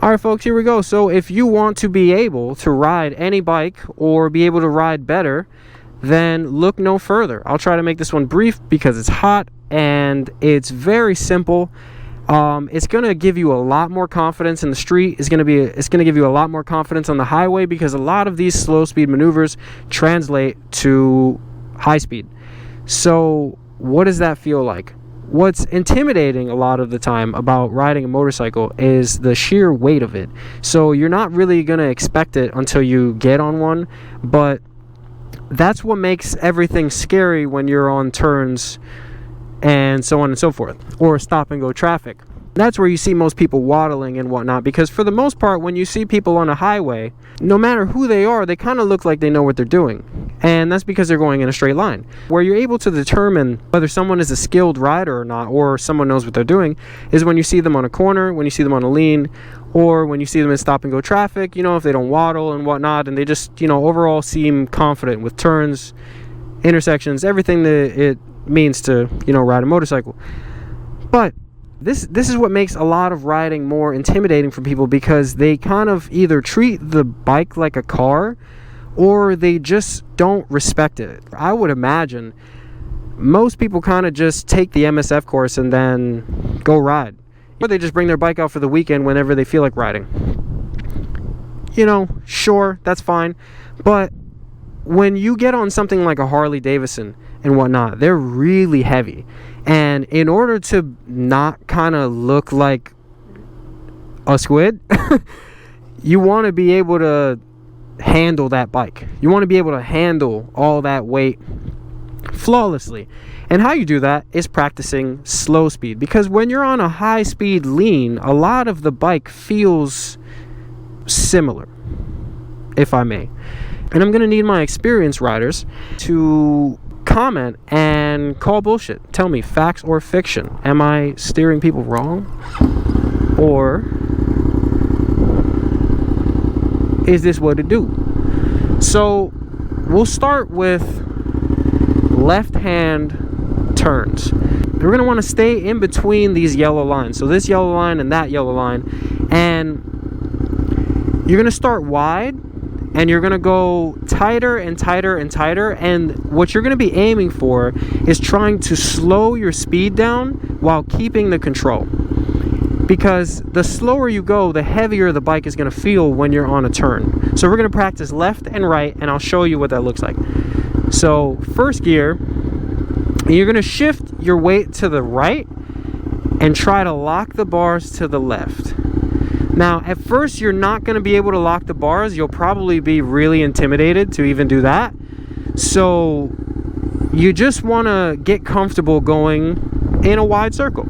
All right, folks, here we go. So if you want to be able to ride any bike or be able to ride better, then look no further. I'll try to make this one brief because it's hot and it's very simple. It's going to give you a lot more confidence in the street. It's going to give you a lot more confidence on the highway, because a lot of these slow speed maneuvers translate to high speed. So what does that feel like? What's intimidating a lot of the time about riding a motorcycle is the sheer weight of it. So you're not really going to expect it until you get on one, but that's what makes everything scary when you're on turns and so on and so forth, or stop and go traffic. That's where you see most people waddling and whatnot, because for the most part, when you see people on a highway, no matter who they are, they kind of look like they know what they're doing. And that's because they're going in a straight line. Where you're able to determine whether someone is a skilled rider or not, or someone knows what they're doing, is when you see them on a corner, when you see them on a lean, or when you see them in stop and go traffic, if they don't waddle and whatnot, and they just, overall seem confident with turns, intersections, everything that it means to, ride a motorcycle. But this is what makes a lot of riding more intimidating for people, because they kind of either treat the bike like a car, or they just don't respect it. I would imagine most people kind of just take the MSF course and then go ride. Or they just bring their bike out for the weekend whenever they feel like riding. Sure, that's fine. But when you get on something like a Harley Davidson and whatnot, they're really heavy. And in order to not kind of look like a squid, you want to be able to handle that bike. You want to be able to handle all that weight flawlessly. And how you do that is practicing slow speed, because when you're on a high speed lean, a lot of the bike feels similar, if I may. And I'm going to need my experienced riders to comment and call bullshit. Tell me, facts or fiction. Am I steering people wrong? Or is this what it do? So we'll start with left hand turns. We're going to want to stay in between these yellow lines. So this yellow line and that yellow line. And you're going to start wide, and you're going to go tighter and tighter and tighter. And what you're going to be aiming for is trying to slow your speed down while keeping the control. Because the slower you go, the heavier the bike is going to feel when you're on a turn. So we're going to practice left and right, and I'll show you what that looks like. So first gear, you're going to shift your weight to the right and try to lock the bars to the left. Now, at first, you're not going to be able to lock the bars. You'll probably be really intimidated to even do that. So you just want to get comfortable going in a wide circle.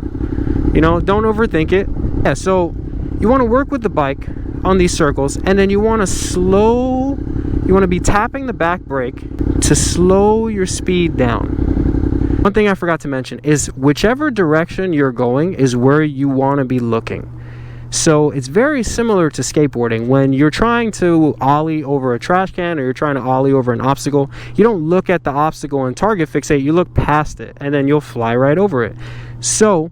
Don't overthink it. Yeah, so you want to work with the bike on these circles, and then you want to be tapping the back brake to slow your speed down. One thing I forgot to mention is whichever direction you're going is where you want to be looking. So it's very similar to skateboarding. When you're trying to ollie over a trash can, or you're trying to ollie over an obstacle, you don't look at the obstacle and target fixate, you look past it, and then you'll fly right over it. So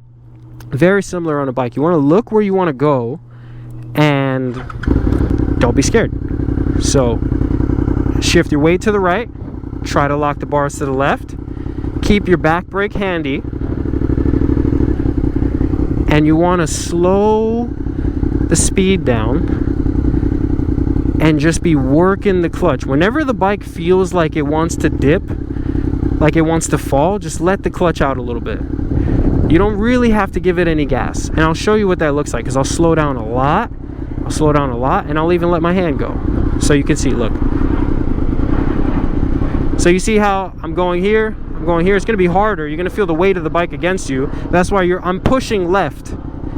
very similar on a bike. You want to look where you want to go, and don't be scared. So shift your weight to the right, try to lock the bars to the left, keep your back brake handy, and you want to slow the speed down and just be working the clutch. Whenever the bike feels like it wants to dip, like it wants to fall, just let the clutch out a little bit. You don't really have to give it any gas. And I'll show you what that looks like, because I'll slow down a lot, and I'll even let my hand go. So you can see, look. So you see how I'm going here, it's going to be harder. You're going to feel the weight of the bike against you. That's why I'm pushing left.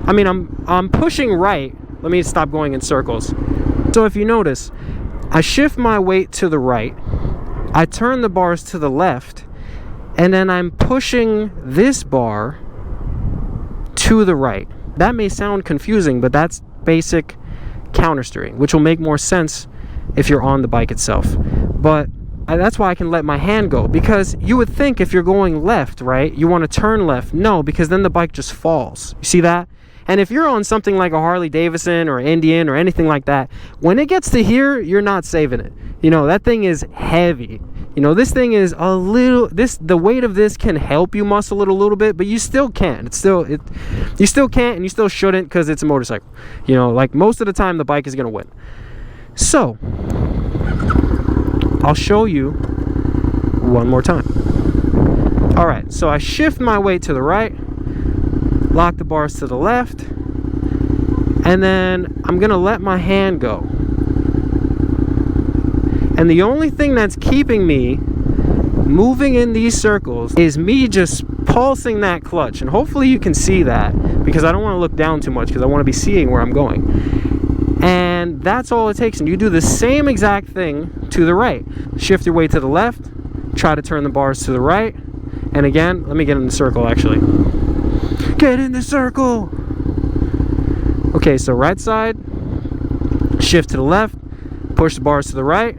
I'm pushing right. Let me stop going in circles. So if you notice, I shift my weight to the right, I turn the bars to the left, and then I'm pushing this bar to the right. That may sound confusing, but that's basic countersteering, which will make more sense if you're on the bike itself. But that's why I can let my hand go, because you would think if you're going left, right, you want to turn left. No, because then the bike just falls. You see that? And if you're on something like a Harley Davidson or Indian or anything like that, when it gets to here, you're not saving it. You know, that thing is heavy. You know, this thing is a little, the weight of this can help you muscle it a little bit, but you still can't. You still can't, and you still shouldn't, because it's a motorcycle. You know, like most of the time the bike is going to win. So I'll show you one more time. All right, so I shift my weight to the right, lock the bars to the left, and then I'm gonna let my hand go. And the only thing that's keeping me moving in these circles is me just pulsing that clutch. And hopefully you can see that, because I don't want to look down too much, because I want to be seeing where I'm going. And that's all it takes. And you do the same exact thing to the right. Shift your weight to the left, try to turn the bars to the right. And again, let me get in the circle actually. Get in the circle! Okay, so right side, shift to the left, push the bars to the right.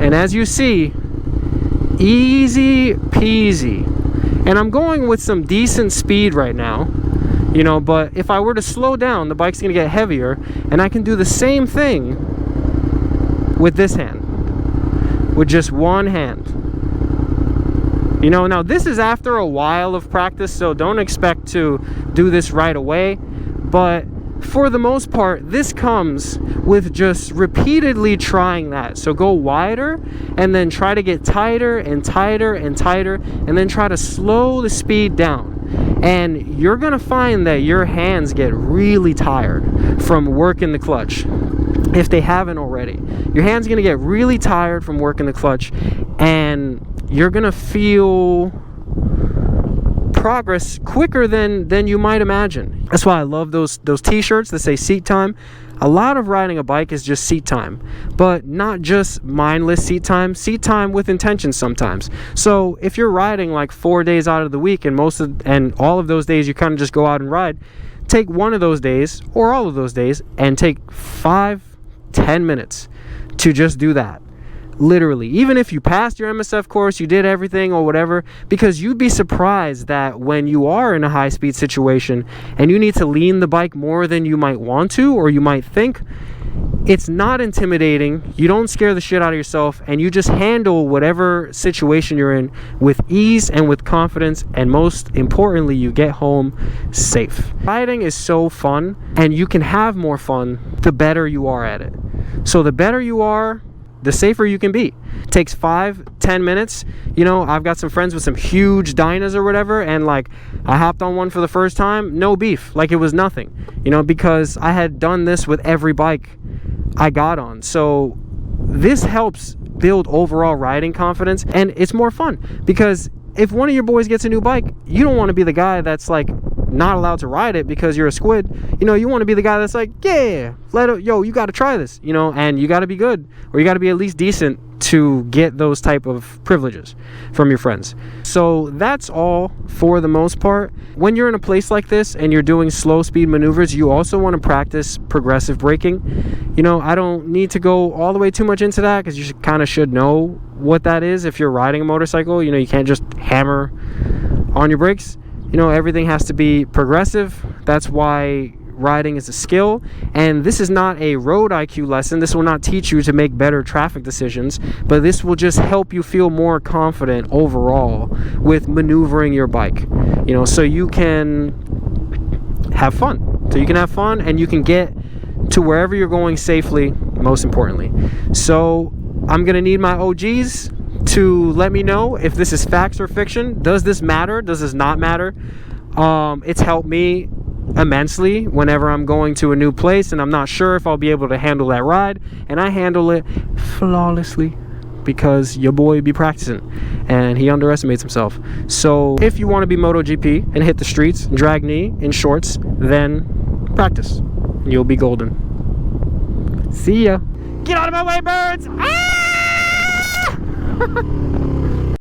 And as you see, easy peasy. And I'm going with some decent speed right now, you know, but if I were to slow down, the bike's gonna get heavier, and I can do the same thing with this hand, with just one hand. You know, now this is after a while of practice, so don't expect to do this right away, but for the most part, this comes with just repeatedly trying that. So go wider, and then try to get tighter and tighter and tighter, and then try to slow the speed down. And you're gonna find that your hands get really tired from working the clutch, if they haven't already. Your hands gonna get really tired from working the clutch, and you're gonna feel progress quicker than you might imagine. That's why I love those t-shirts that say seat time. A lot of riding a bike is just seat time, but not just mindless seat time with intention sometimes. So if you're riding like 4 days out of the week, and all of those days you kind of just go out and ride, take one of those days or all of those days and take 5-10 minutes to just do that. Literally, even if you passed your MSF course, you did everything or whatever, because you'd be surprised that when you are in a high-speed situation and you need to lean the bike more than you might want to or you might think, it's not intimidating. You don't scare the shit out of yourself, and you just handle whatever situation you're in with ease and with confidence, and most importantly, you get home safe. Riding is so fun, and you can have more fun the better you are at it. So the better you are, the safer you can be. It takes 5-10 minutes. You know, I've got some friends with some huge Dynas or whatever, and like I hopped on one for the first time, no beef, like it was nothing, you know, because I had done this with every bike I got on. So this helps build overall riding confidence, and it's more fun, because if one of your boys gets a new bike, you don't want to be the guy that's like not allowed to ride it because you're a squid. You know, you want to be the guy that's like, yeah, you got to try this, you know, and you got to be good, or you got to be at least decent to get those type of privileges from your friends. So that's all for the most part. When you're in a place like this and you're doing slow speed maneuvers, you also want to practice progressive braking. You know, I don't need to go all the way too much into that, because you kind of should know what that is if you're riding a motorcycle. You know, you can't just hammer on your brakes. You know, everything has to be progressive. That's why riding is a skill, and this is not a road IQ lesson. This will not teach you to make better traffic decisions, but this will just help you feel more confident overall with maneuvering your bike, you know, so you can have fun. And you can get to wherever you're going safely, most importantly. So I'm gonna need my OGs to let me know if this is facts or fiction. Does this matter? Does this not matter? It's helped me immensely whenever I'm going to a new place and I'm not sure if I'll be able to handle that ride, and I handle it flawlessly because your boy be practicing and he underestimates himself. So if you want to be MotoGP and hit the streets, drag knee in shorts, then practice. You'll be golden. See ya. Get out of my way, birds! Ah!